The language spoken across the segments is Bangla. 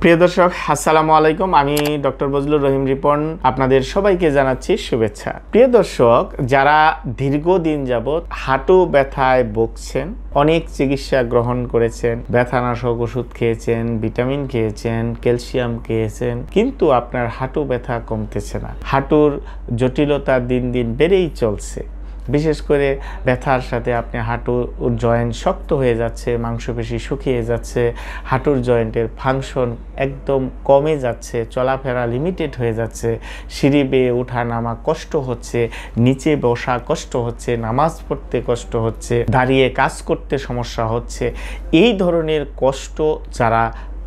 প্রিয় দর্শক, আসসালামু আলাইকুম। আমি ডক্টর বজলুর রহিম রিপন আপনাদের সবাইকে জানাচ্ছি শুভেচ্ছা। প্রিয় দর্শক, যারা দীর্ঘদিন যাবৎ হাঁটু ব্যথায় ভুগছেন, অনেক চিকিৎসা গ্রহণ করেছেন, ব্যথানাশক ওষুধ খেয়েছেন, ভিটামিন খেয়েছেন, ক্যালসিয়াম খেয়েছেন, কিন্তু আপনার হাঁটু ব্যথা কমতেছে না। হাঁটুর জটিলতা দিন দিন বেড়েই চলছে। বিশেষ করে ব্যথার সাথে আপনি হাঁটুর জয়েন্ট শক্ত হয়ে যাচ্ছে, মাংসপেশি শুকিয়ে যাচ্ছে, হাঁটুর জয়েন্টের ফাংশন একদম কমে যাচ্ছে, চলাফেরা লিমিটেড হয়ে যাচ্ছে, সিঁড়ি বেয়ে ওঠা নামা কষ্ট হচ্ছে, নিচে বসা কষ্ট হচ্ছে, নামাজ পড়তে কষ্ট হচ্ছে, দাঁড়িয়ে কাজ করতে সমস্যা হচ্ছে। এই ধরনের কষ্ট যারা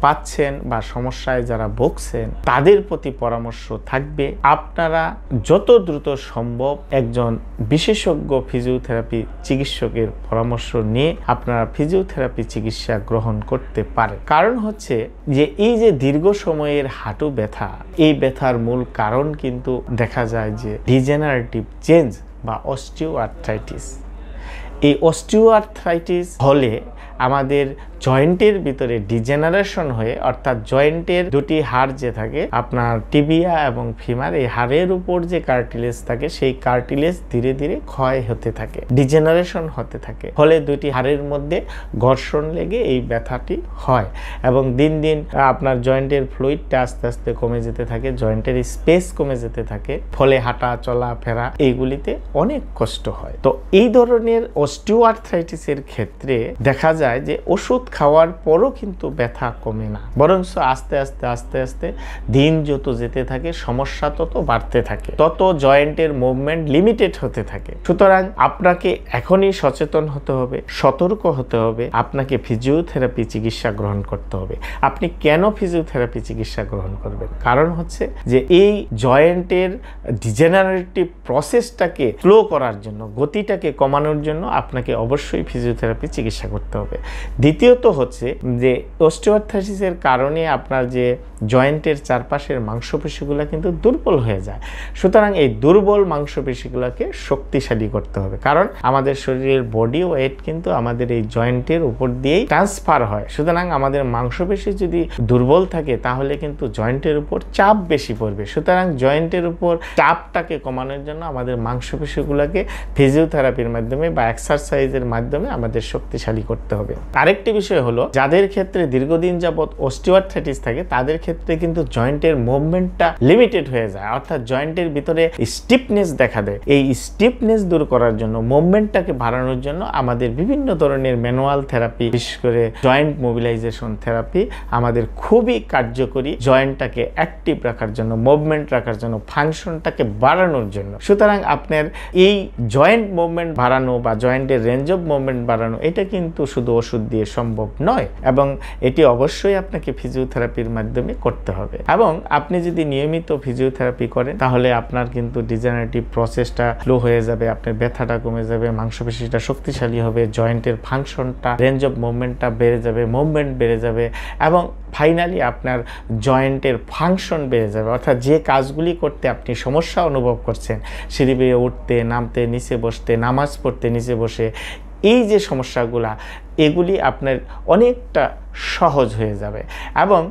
পাচ্ছেন বা সমস্যায় যারা ভুগছেন, তাদের প্রতি পরামর্শ থাকবে আপনারা যত দ্রুত সম্ভব একজন বিশেষজ্ঞ ফিজিওথেরাপি চিকিৎসকের পরামর্শ নিয়ে আপনারা ফিজিওথেরাপি চিকিৎসা গ্রহণ করতে পারেন। কারণ হচ্ছে যে এই যে দীর্ঘ সময়ের হাঁটু ব্যথা, এই ব্যথার মূল কারণ কিন্তু দেখা যায় যে ডিজেনারেটিভ চেঞ্জ বা অস্টিওআর্থ্রাইটিস। এই অস্টিওআর্থ্রাইটিস হলে আমাদের জয়েন্টের ভিতরে ডিজেনারেশন হয়ে, অর্থাৎ জয়েন্টের দুটি হাড় যে থাকে আপনার টিবিয়া এবং ফিমার, এই হাড়ের উপর যে কার্টিলেজ থাকে সেই কার্টিলেজ ধীরে ধীরে ক্ষয় হতে থাকে, ডিজেনারেশন হতে থাকে। ফলে দুটি হাড়ের মধ্যে ঘর্ষণ লেগে এই ব্যথাটি হয় এবং দিন দিন আপনার জয়েন্টের ফ্লুইডটা আস্তে আস্তে কমে যেতে থাকে, জয়েন্টের স্পেস কমে যেতে থাকে, ফলে হাঁটা চলা ফেরা এইগুলিতে অনেক কষ্ট হয়। তো এই ধরনের অস্টিওআর্থ্রাইটিসের ক্ষেত্রে দেখা যায় যে ওষুধ খাওয়ার পরও কিন্তু ব্যথা কমে না, বরঞ্চ আস্তে আস্তে আস্তে আস্তে দিন যত যেতে থাকে সমস্যা তত বাড়তে থাকে, তত জয়েন্টের মুভমেন্ট লিমিটেড হতে থাকে। সুতরাং আপনাকে এখনই সচেতন হতে হবে, সতর্ক হতে হবে, আপনাকে ফিজিওথেরাপি চিকিৎসা গ্রহণ করতে হবে। আপনি কেন ফিজিওথেরাপি চিকিৎসা গ্রহণ করবেন? কারণ হচ্ছে যে এই জয়েন্টের ডিজেনারেটিভ প্রসেসটাকে স্লো করার জন্য, গতিটাকে কমানোর জন্য আপনাকে অবশ্যই ফিজিওথেরাপি চিকিৎসা করতে হবে। দ্বিতীয়ত হচ্ছে যে অস্টিওআর্থ্রাইটিসের কারণে আপনার যে জয়েন্টের চারপাশের মাংসপেশিগুলো কিন্তু দুর্বল হয়ে যায়। সুতরাং এই দুর্বল মাংসপেশিগুলোকে শক্তিশালী করতে হবে, কারণ আমাদের শরীরের বডি ওয়েট কিন্তু আমাদের এই জয়েন্টের উপর দিয়েই ট্রান্সফার হয়। সুতরাং আমাদের মাংসপেশি যদি দুর্বল থাকে তাহলে কিন্তু জয়েন্টের উপর চাপ বেশি পড়বে। সুতরাং জয়েন্টের উপর চাপটাকে কমানোর জন্য আমাদের মাংসপেশিগুলোকে ফিজিওথেরাপির মাধ্যমে বা এক্সারসাইজের মাধ্যমে আমাদের শক্তিশালী করতে হবে। আরেকটি বিষয় হলো, যাদের ক্ষেত্রে দীর্ঘদিন যাবত অস্টিওআর্থ্রাইটিস থাকে তাদের ক্ষেত্রে কিন্তু জয়েন্টের মুভমেন্টটা লিমিটেড হয়ে যায়, অর্থাৎ জয়েন্টের ভিতরে স্টিফনেস দেখা দেয়। এই স্টিফনেস দূর করার জন্য, মুভমেন্টটাকে বাড়ানোর জন্য আমাদের বিভিন্ন ধরনের ম্যানুয়াল থেরাপি, বিশেষ করে জয়েন্ট মোবিলাইজেশন থেরাপি আমাদের খুবই কার্যকরী, জয়েন্টটাকে অ্যাক্টিভ রাখার জন্য, মুভমেন্ট রাখার জন্য, ফাংশনটাকে বাড়ানোর জন্য। সুতরাং আপনার এই জয়েন্ট মুভমেন্ট বাড়ানো বা জয়েন্টের রেঞ্জ অফ মুভমেন্ট বাড়ানো, এটা কিন্তু শুধু ওষুধ দিয়ে সম্ভব নয় এবং এটি অবশ্যই আপনাকে ফিজিওথেরাপির মাধ্যমে করতে হবে। এবং আপনি যদি নিয়মিত ফিজিওথেরাপি করেন তাহলে আপনার কিন্তু ডিজেনারেটিভ প্রসেসটা স্লো হয়ে যাবে, আপনার ব্যথাটা কমে যাবে, মাংসপেশিটা শক্তিশালী হবে, জয়েন্টের ফাংশনটা, রেঞ্জ অফ মুভমেন্টটা বেড়ে যাবে, মুভমেন্ট বেড়ে যাবে এবং ফাইনালি আপনার জয়েন্টের ফাংশন বেড়ে যাবে। অর্থাৎ যে কাজগুলি করতে আপনি সমস্যা অনুভব করছেন, সিঁড়ি বেয়ে উঠতে, নামতে, নিচে বসতে, নামাজ পড়তে নিচে বসে, এই যে সমস্যাগুলা, এগুলি আপনার অনেকটা সহজ হয়ে যাবে। এবং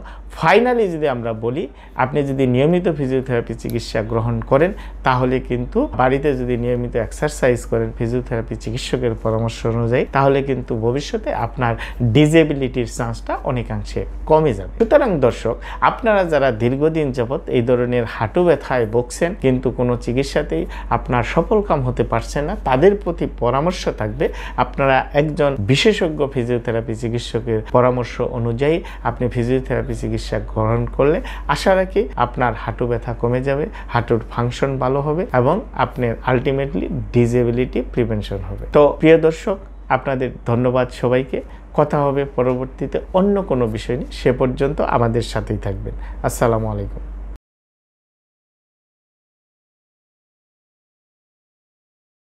ফাইনালি যদি আমরা বলি, আপনি যদি নিয়মিত ফিজিওথেরাপি চিকিৎসা গ্রহণ করেন তাহলে কিন্তু বাড়িতে যদি নিয়মিত এক্সারসাইজ করেন ফিজিওথেরাপি চিকিৎসকের পরামর্শ অনুযায়ী, তাহলে কিন্তু ভবিষ্যতে আপনার ডিসেবিলিটির চান্সটা অনেকাংশে কমে যাবে। সুতরাং দর্শক, আপনারা যারা দীর্ঘদিন যাবৎ এই ধরনের হাঁটু ব্যথায় ভুগছেন কিন্তু কোনো চিকিৎসাতেই আপনার সফলকাম হতে পারছেন না, তাদের প্রতি পরামর্শ থাকবে আপনারা একজন বিশেষজ্ঞ ফিজিওথেরাপি চিকিৎসকের পরামর্শ অনুযায়ী আপনি ফিজিওথেরাপি চিকিৎসা গ্রহণ করলে আশা রাখি আপনার হাঁটু ব্যথা কমে যাবে, হাঁটুর ফাংশন ভালো হবে এবং আপনার আলটিমেটলি ডিসেবিলিটি প্রিভেনশন হবে। তো প্রিয় দর্শক, আপনাদের ধন্যবাদ সবাইকে। কথা হবে পরবর্তীতে অন্য কোনো বিষয় নিয়ে। সে পর্যন্ত আমাদের সাথেই থাকবেন। আসসালামু আলাইকুম।